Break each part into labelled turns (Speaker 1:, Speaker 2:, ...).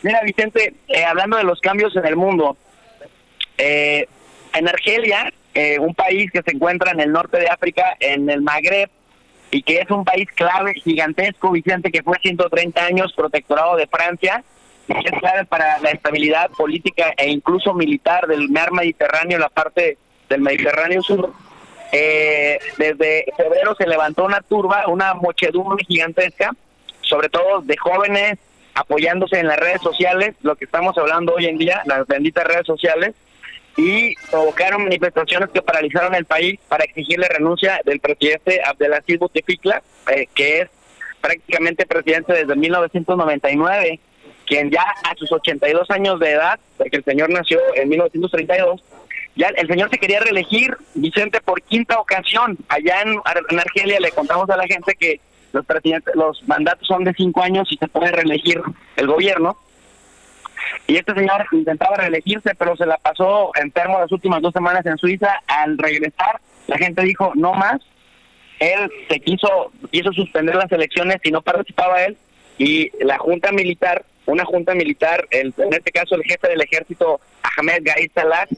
Speaker 1: Mira, Vicente, hablando de los cambios en el mundo, en Argelia, un país que se encuentra en el norte de África, en el Magreb, y que es un país clave, gigantesco, Vicente, que fue 130 años protectorado de Francia, y que es clave para la estabilidad política e incluso militar del mar Mediterráneo, la parte del Mediterráneo Sur. Desde febrero se levantó una turba, una muchedumbre gigantesca, sobre todo de jóvenes apoyándose en las redes sociales, lo que estamos hablando hoy en día, las benditas redes sociales, y provocaron manifestaciones que paralizaron el país para exigir la renuncia del presidente Abdelaziz Bouteflika, que es prácticamente presidente desde 1999, quien ya a sus 82 años de edad, porque el señor nació en 1932, ya el señor se quería reelegir, Vicente, por quinta ocasión. Allá en Argelia le contamos a la gente que los mandatos son de 5 años y se puede reelegir el gobierno. Y este señor intentaba reelegirse, pero se la pasó enfermo las últimas 2 semanas en Suiza. Al regresar, la gente dijo, no más. Él quiso suspender las elecciones y no participaba él. Y la junta militar, en este caso el jefe del ejército, Ahmed Gaid Salah,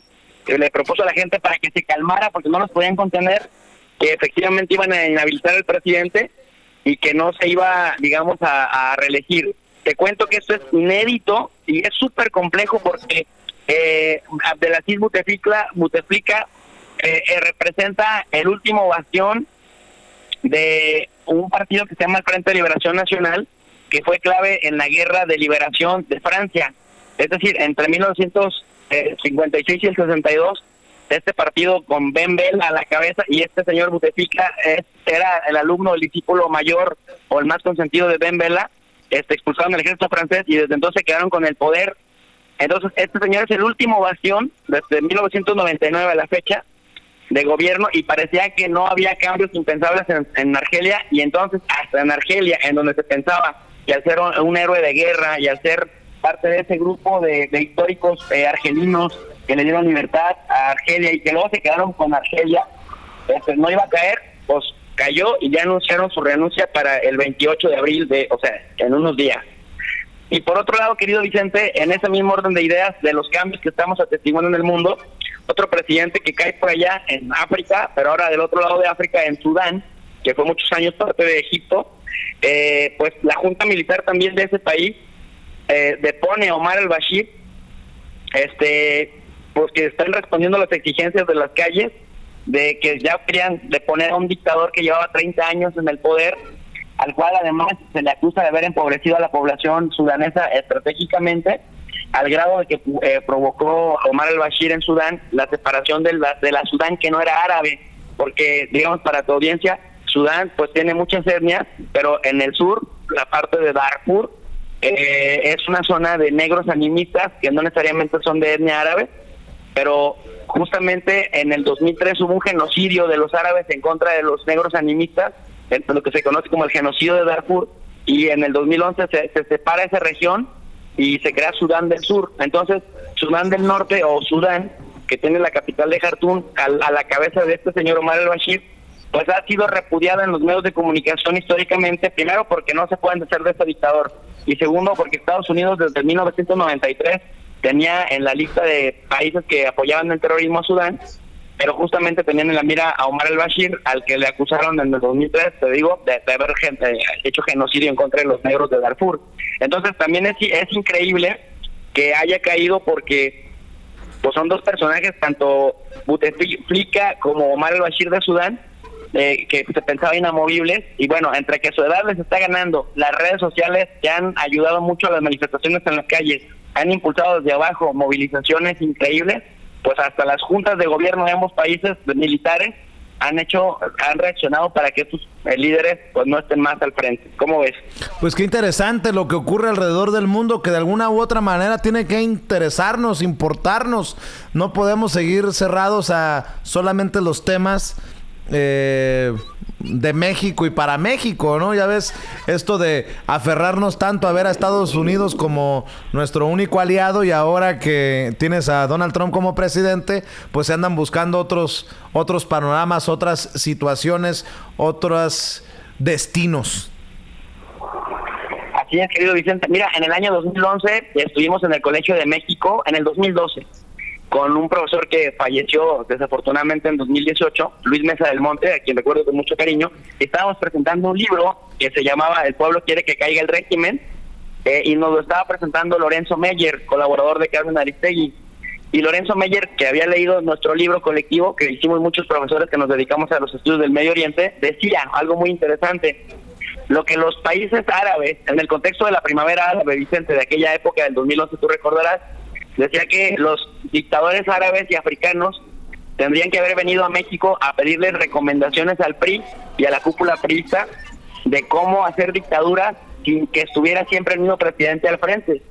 Speaker 1: le propuso a la gente para que se calmara porque no los podían contener, que efectivamente iban a inhabilitar al presidente y que no se iba, digamos, a reelegir. Te cuento que esto es inédito y es súper complejo porque Abdelaziz Bouteflika representa el último bastión de un partido que se llama el Frente de Liberación Nacional, que fue clave en la guerra de liberación de Francia. Es decir, entre 1956 y el 62, este partido con Ben Bella a la cabeza, y este señor Bouteflika era el alumno, el discípulo mayor o el más consentido de Ben Bella, expulsaron al ejército francés y desde entonces quedaron con el poder. Entonces este señor es el último bastión desde 1999 a la fecha de gobierno, y parecía que no había cambios impensables en Argelia, y entonces hasta en Argelia, en donde se pensaba que al ser un héroe de guerra y al ser parte de ese grupo de históricos argelinos que le dieron libertad a Argelia y que luego se quedaron con Argelia, no iba a caer, pues cayó y ya anunciaron su renuncia para el 28 de abril, en unos días. Y por otro lado, querido Vicente, en ese mismo orden de ideas de los cambios que estamos atestiguando en el mundo, otro presidente que cae por allá en África, pero ahora del otro lado de África, en Sudán, que fue muchos años parte de Egipto, pues la junta militar también de ese país depone a Omar al-Bashir, pues que están respondiendo a las exigencias de las calles, de que ya querían deponer a un dictador que llevaba 30 años en el poder, al cual además se le acusa de haber empobrecido a la población sudanesa estratégicamente, al grado de que provocó Omar al-Bashir en Sudán la separación de la Sudán que no era árabe, porque, digamos, para tu audiencia, Sudán pues tiene muchas etnias, pero en el sur, la parte de Darfur, es una zona de negros animistas que no necesariamente son de etnia árabe, pero justamente en el 2003 hubo un genocidio de los árabes en contra de los negros animistas, lo que se conoce como el genocidio de Darfur, y en el 2011 se separa esa región y se crea Sudán del Sur. Entonces, Sudán del Norte, o Sudán, que tiene la capital de Jartum, a la cabeza de este señor Omar al-Bashir, pues ha sido repudiada en los medios de comunicación históricamente, primero porque no se pueden deshacer de este dictador, y segundo porque Estados Unidos desde 1993 tenía en la lista de países que apoyaban el terrorismo a Sudán, pero justamente tenían en la mira a Omar al-Bashir, al que le acusaron en el 2003, te digo, de haber hecho genocidio en contra de los negros de Darfur. Entonces también es increíble que haya caído porque pues son dos personajes, tanto Bouteflika como Omar al-Bashir de Sudán, que se pensaba inamovibles, y bueno, entre que su edad les está ganando, las redes sociales que han ayudado mucho a las manifestaciones en las calles, han impulsado desde abajo movilizaciones increíbles, pues hasta las juntas de gobierno de ambos países militares han reaccionado para que estos líderes pues no estén más al frente. ¿Cómo ves?
Speaker 2: Pues qué interesante lo que ocurre alrededor del mundo, que de alguna u otra manera tiene que interesarnos, importarnos. No podemos seguir cerrados a solamente los temas de México y para México, ¿no? Ya ves esto de aferrarnos tanto a ver a Estados Unidos como nuestro único aliado, y ahora que tienes a Donald Trump como presidente, pues se andan buscando otros panoramas, otras situaciones, otros destinos.
Speaker 1: Así es, querido Vicente. Mira, en el año 2011 estuvimos en el Colegio de México, en el 2012, con un profesor que falleció desafortunadamente en 2018, Luis Mesa del Monte, a quien recuerdo con mucho cariño. Estábamos presentando un libro que se llamaba El pueblo quiere que caiga el régimen, y nos lo estaba presentando Lorenzo Meyer, colaborador de Carmen Aristegui. Y Lorenzo Meyer, que había leído nuestro libro colectivo, que hicimos muchos profesores que nos dedicamos a los estudios del Medio Oriente, decía algo muy interesante. Lo que los países árabes, en el contexto de la primavera árabe, Vicente, de aquella época del 2011, tú recordarás, decía que los dictadores árabes y africanos tendrían que haber venido a México a pedirles recomendaciones al PRI y a la cúpula priista de cómo hacer dictaduras sin que estuviera siempre el mismo presidente al frente.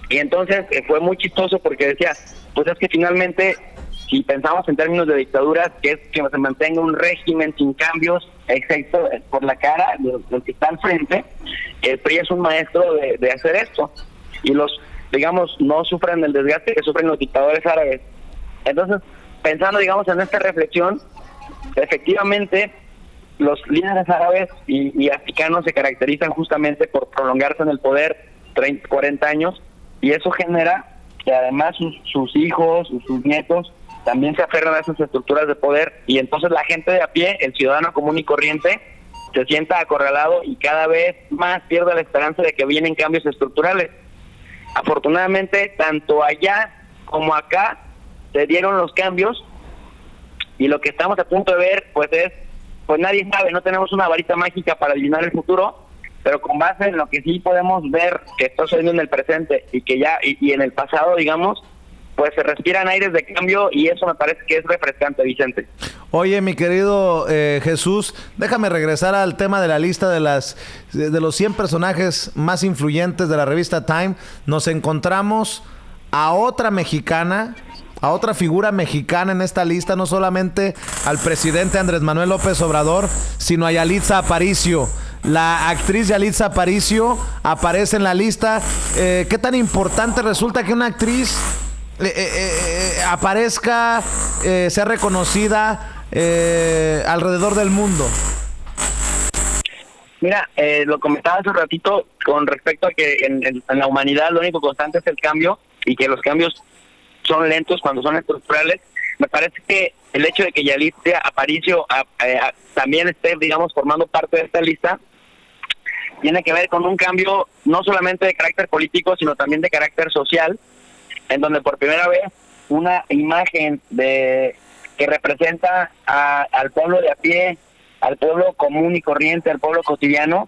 Speaker 1: Y entonces fue muy chistoso porque decía, pues es que finalmente, si pensamos en términos de dictaduras, que es que se mantenga un régimen sin cambios, excepto por la cara del que está al frente, el PRI es un maestro de hacer esto. Y los, digamos, no sufren el desgaste que sufren los dictadores árabes. Entonces, pensando, digamos, en esta reflexión, efectivamente, los líderes árabes y africanos se caracterizan justamente por prolongarse en el poder 30, 40 años, y eso genera que además sus hijos, sus nietos, también se aferran a esas estructuras de poder, y entonces la gente de a pie, el ciudadano común y corriente, se sienta acorralado y cada vez más pierde la esperanza de que vienen cambios estructurales. Afortunadamente, tanto allá como acá se dieron los cambios, y lo que estamos a punto de ver, pues nadie sabe, no tenemos una varita mágica para adivinar el futuro, pero con base en lo que sí podemos ver que está sucediendo en el presente y que ya y en el pasado, digamos, pues se respiran aires de cambio, y eso me parece que es refrescante, Vicente.
Speaker 2: Oye, mi querido Jesús, déjame regresar al tema de la lista de los 100 personajes más influyentes de la revista Time. Nos encontramos a otra mexicana, a otra figura mexicana en esta lista, no solamente al presidente Andrés Manuel López Obrador, sino a Yalitza Aparicio. La actriz Yalitza Aparicio aparece en la lista. ¿Qué tan importante resulta que una actriz aparezca, sea reconocida alrededor del mundo?
Speaker 1: Mira, lo comentaba hace un ratito con respecto a que en la humanidad lo único constante es el cambio, y que los cambios son lentos cuando son estructurales. Me parece que el hecho de que Yalitza Aparicio también esté, digamos, formando parte de esta lista, tiene que ver con un cambio no solamente de carácter político, sino también de carácter social, en donde por primera vez una imagen que representa al pueblo de a pie, al pueblo común y corriente, al pueblo cotidiano,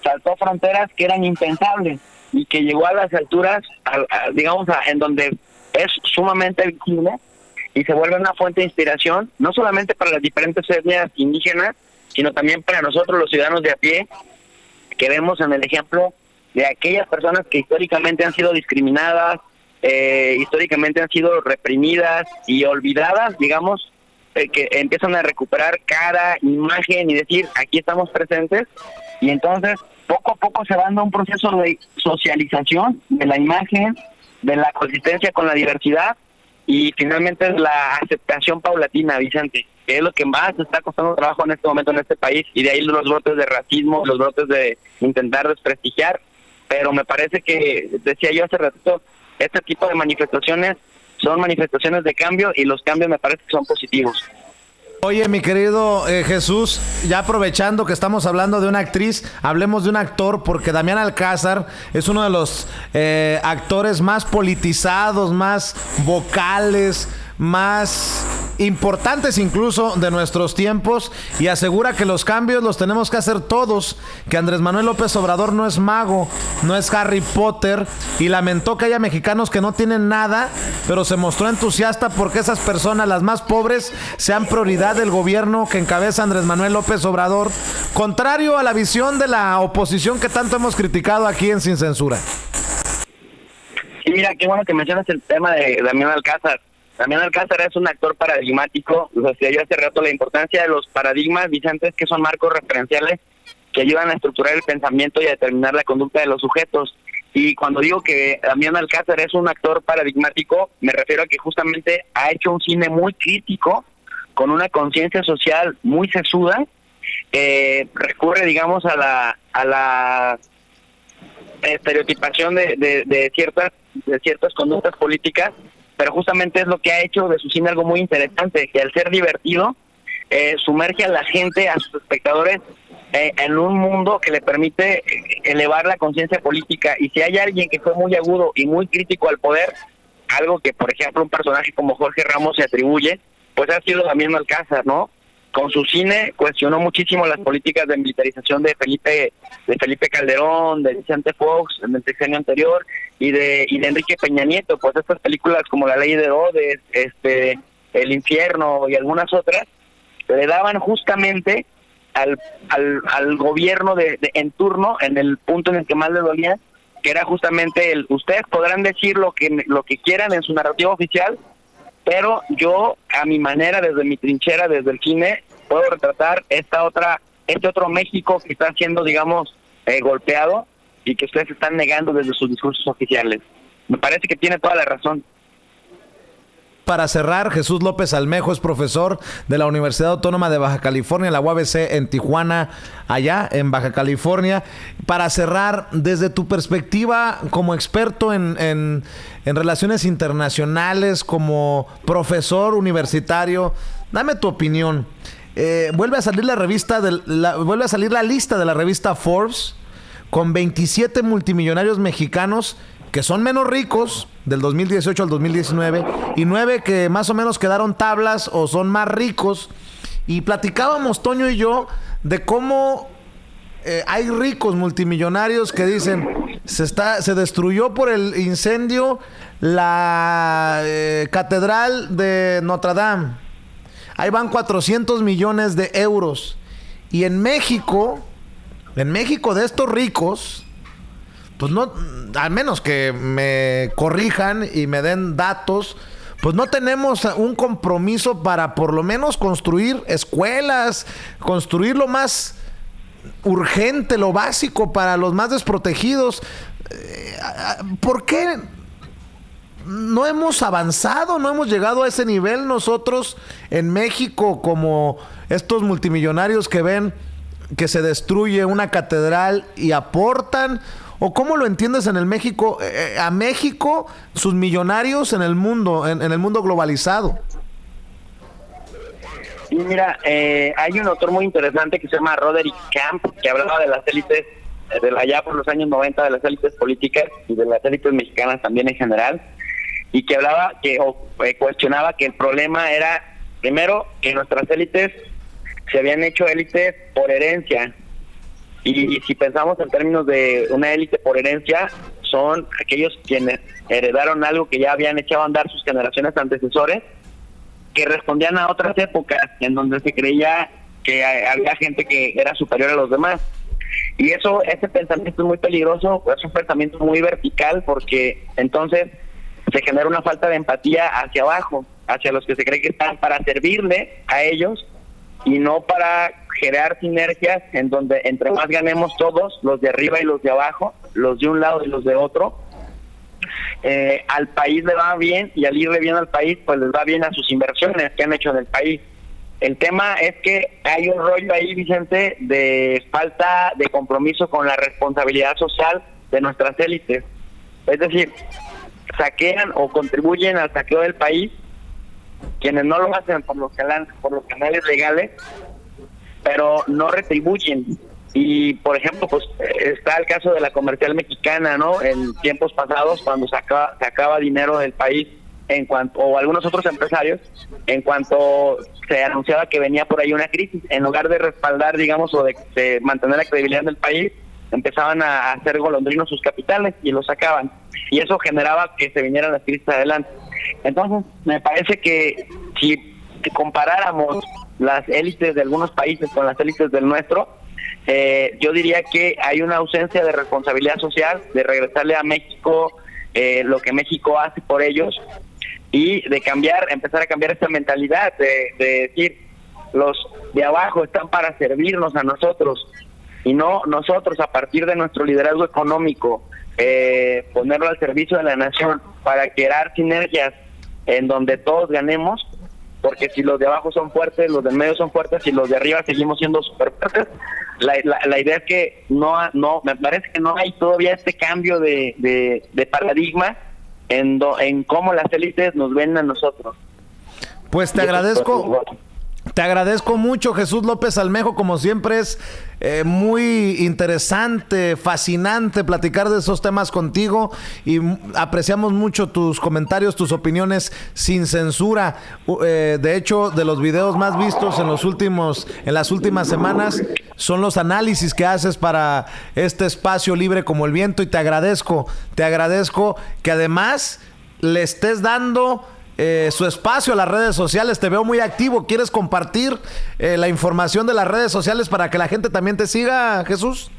Speaker 1: saltó fronteras que eran impensables y que llegó a las alturas, digamos, en donde es sumamente visible y se vuelve una fuente de inspiración, no solamente para las diferentes etnias indígenas, sino también para nosotros los ciudadanos de a pie, que vemos en el ejemplo de aquellas personas que históricamente han sido discriminadas, históricamente han sido reprimidas y olvidadas, digamos, que empiezan a recuperar cara, imagen y decir, aquí estamos presentes. Y entonces, poco a poco se va dando un proceso de socialización de la imagen, de la consistencia con la diversidad, y finalmente es la aceptación paulatina, Vicente, que es lo que más está costando trabajo en este momento en este país, y de ahí los brotes de racismo, los brotes de intentar desprestigiar. Pero me parece que, decía yo hace ratito, este tipo de manifestaciones son manifestaciones de cambio, y los cambios me parece que son positivos.
Speaker 2: Oye, mi querido Jesús, ya aprovechando que estamos hablando de una actriz, hablemos de un actor, porque Damián Alcázar es uno de los actores más politizados, más vocales, más importantes incluso de nuestros tiempos, y asegura que los cambios los tenemos que hacer todos, que Andrés Manuel López Obrador no es mago, no es Harry Potter, y lamentó que haya mexicanos que no tienen nada, pero se mostró entusiasta porque esas personas, las más pobres, sean prioridad del gobierno que encabeza Andrés Manuel López Obrador, contrario a la visión de la oposición que tanto hemos criticado aquí en Sin Censura.
Speaker 1: Y mira, qué bueno que mencionas el tema de Damián Alcázar. Damián Alcázar es un actor paradigmático. O sea, yo hace rato la importancia de los paradigmas, Vicente, es que son marcos referenciales que ayudan a estructurar el pensamiento y a determinar la conducta de los sujetos. Y cuando digo que Damián Alcázar es un actor paradigmático, me refiero a que justamente ha hecho un cine muy crítico, con una conciencia social muy sesuda. Recurre, digamos, a la estereotipación de ciertas conductas políticas, pero justamente es lo que ha hecho de su cine algo muy interesante, que al ser divertido sumerge a la gente, a sus espectadores, en un mundo que le permite elevar la conciencia política. Y si hay alguien que fue muy agudo y muy crítico al poder, algo que por ejemplo un personaje como Jorge Ramos se atribuye, pues ha sido Damián Alcázar, ¿no? Con su cine cuestionó muchísimo las políticas de militarización de Felipe Calderón, de Vicente Fox en el sexenio anterior y de Enrique Peña Nieto. Pues estas películas como La Ley de Herodes, El Infierno y algunas otras le daban justamente al gobierno en turno, en el punto en el que más le dolía, que era justamente ustedes podrán decir lo que quieran en su narrativa oficial, pero yo a mi manera, desde mi trinchera, desde el cine, puedo retratar este otro México que está siendo, digamos, golpeado y que ustedes están negando desde sus discursos oficiales. Me parece que tiene toda la razón.
Speaker 2: Para cerrar, Jesús López Almejo es profesor de la Universidad Autónoma de Baja California, la UABC en Tijuana, allá en Baja California. Para cerrar, desde tu perspectiva como experto en relaciones internacionales, como profesor universitario, dame tu opinión. Vuelve a salir la lista de la revista Forbes con 27 multimillonarios mexicanos que son menos ricos del 2018 al 2019 y 9 que más o menos quedaron tablas o son más ricos. Y platicábamos Toño y yo de cómo hay ricos multimillonarios que dicen se destruyó por el incendio la catedral de Notre Dame. Ahí van 400 millones de euros. Y en México de estos ricos, pues no, al menos que me corrijan y me den datos, pues no tenemos un compromiso para por lo menos construir escuelas, construir lo más urgente, lo básico para los más desprotegidos. ¿Por qué no hemos avanzado, no hemos llegado a ese nivel nosotros en México, como estos multimillonarios que ven que se destruye una catedral y aportan? ¿O cómo lo entiendes en el México, a México, sus millonarios en el mundo, en el mundo globalizado?
Speaker 1: Y mira, hay un autor muy interesante que se llama Roderick Camp, que hablaba de las élites, allá por los años 90, de las élites políticas y de las élites mexicanas también en general, y que hablaba cuestionaba que el problema era, primero, que nuestras élites se habían hecho élites por herencia. Y si pensamos en términos de una élite por herencia, son aquellos quienes heredaron algo que ya habían echado a andar sus generaciones antecesores, que respondían a otras épocas en donde se creía que había gente que era superior a los demás. Y ese pensamiento es muy peligroso, es un pensamiento muy vertical, porque entonces se genera una falta de empatía hacia abajo, hacia los que se cree que están para servirle a ellos y no para generar sinergias en donde entre más ganemos todos, los de arriba y los de abajo, los de un lado y los de otro, al país le va bien, y al irle bien al país, pues les va bien a sus inversiones que han hecho en el país. El tema es que hay un rollo ahí, Vicente, de falta de compromiso con la responsabilidad social de nuestras élites. Es decir, saquean o contribuyen al saqueo del país quienes no lo hacen por los canales legales, pero no retribuyen. Y por ejemplo, pues está el caso de la Comercial Mexicana, ¿no? En tiempos pasados, cuando sacaba dinero del país, o algunos otros empresarios, en cuanto se anunciaba que venía por ahí una crisis, en lugar de respaldar, digamos, o de mantener la credibilidad del país, empezaban a hacer golondrinos sus capitales y los sacaban. Y eso generaba que se vinieran las crisis adelante. Entonces, me parece que si comparáramos las élites de algunos países con las élites del nuestro, yo diría que hay una ausencia de responsabilidad social, de regresarle a México lo que México hace por ellos, y de empezar a cambiar esta mentalidad de decir, los de abajo están para servirnos a nosotros, y no nosotros, a partir de nuestro liderazgo económico, ponerlo al servicio de la nación para crear sinergias en donde todos ganemos. porque si los de abajo son fuertes, los del medio son fuertes y los de arriba seguimos siendo súper fuertes. La idea es que no, me parece que no hay todavía este cambio de paradigma en cómo las élites nos ven a nosotros.
Speaker 2: Pues te agradezco mucho, Jesús López Almejo. Como siempre es muy interesante, fascinante platicar de esos temas contigo y apreciamos mucho tus comentarios, tus opiniones sin censura. De hecho, de los videos más vistos en las últimas semanas son los análisis que haces para este espacio libre como el viento, y te agradezco que además le estés dando su espacio a las redes sociales. Te veo muy activo. ¿Quieres compartir la información de las redes sociales para que la gente también te siga, Jesús?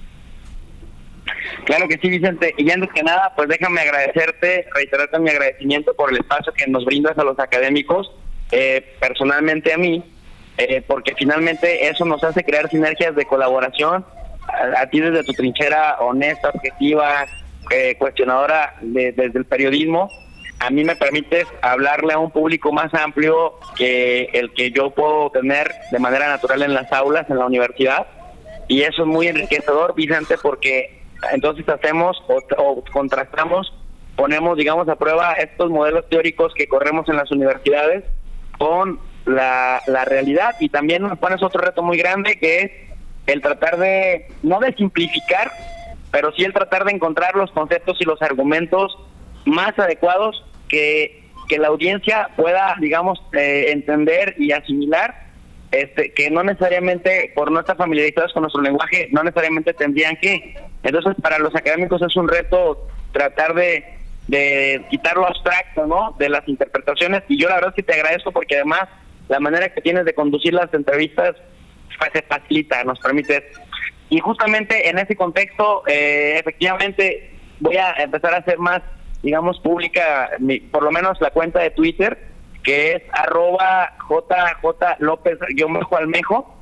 Speaker 1: Claro que sí, Vicente. Y antes que nada, pues déjame reiterarte mi agradecimiento por el espacio que nos brindas a los académicos, personalmente a mí, porque finalmente eso nos hace crear sinergias de colaboración. A ti desde tu trinchera honesta, objetiva, cuestionadora desde el periodismo, a mí me permites hablarle a un público más amplio que el que yo puedo tener de manera natural en las aulas, en la universidad, y eso es muy enriquecedor, Vicente, porque entonces hacemos o contrastamos, ponemos, digamos, a prueba estos modelos teóricos que corremos en las universidades con la realidad, y también nos pones otro reto muy grande, que es el tratar de, no de simplificar, pero sí el tratar de encontrar los conceptos y los argumentos más adecuados que la audiencia pueda, digamos, entender y asimilar, que no necesariamente, por no estar familiarizados con nuestro lenguaje, no necesariamente tendrían que. Entonces, para los académicos es un reto tratar de quitar lo abstracto, ¿no?, de las interpretaciones, y yo la verdad es que te agradezco, porque además la manera que tienes de conducir las entrevistas pues, se facilita, nos permite. Y justamente en ese contexto, efectivamente, voy a empezar a hacer más, digamos, pública, por lo menos la cuenta de Twitter, que es @JJ López_Almejo,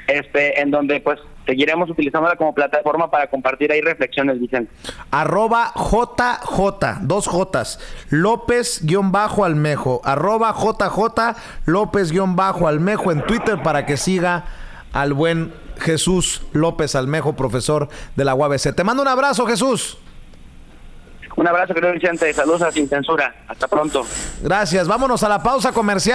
Speaker 1: en donde pues seguiremos utilizándola como plataforma para compartir ahí reflexiones, Vicente.
Speaker 2: @JJ, 2 Jotas, López_Almejo, @JJ López_Almejo en Twitter, para que siga al buen Jesús López Almejo, profesor de la UABC. Te mando un abrazo, Jesús.
Speaker 1: Un abrazo, querido Vicente. Saludos a Sin Censura. Hasta pronto.
Speaker 2: Gracias. Vámonos a la pausa comercial.